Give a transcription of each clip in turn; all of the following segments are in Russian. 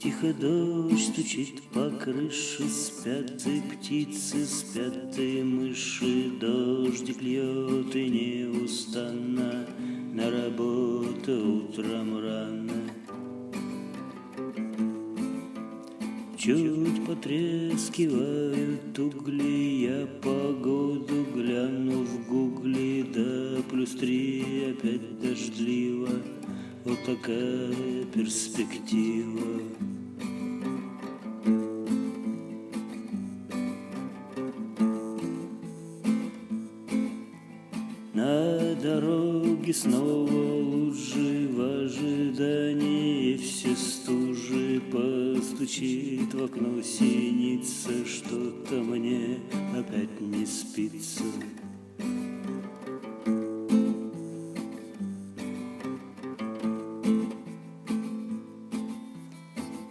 Тихо дождь стучит по крыше, спят и птицы, спят и мыши. Дождик льет и неустанно, на работу утром рано. Чуть потрескивают угли, я погоду гляну в гугле, да +3 опять дождливо, вот такая перспектива. На дороге снова лужи, в ожидании все стужи. Постучит в окно синица, что-то мне опять не спится.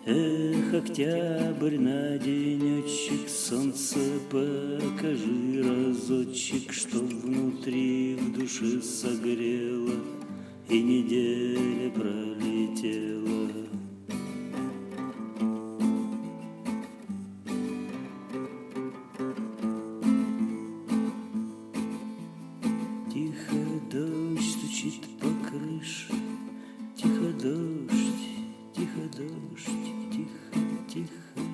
Эх, октябрь на денечек, солнце покажи разочек, что внутри в душе согрело и неделя пролетела. Тихо дождь стучит по крыше, тихо дождь, тихо дождь, тихо, тихо.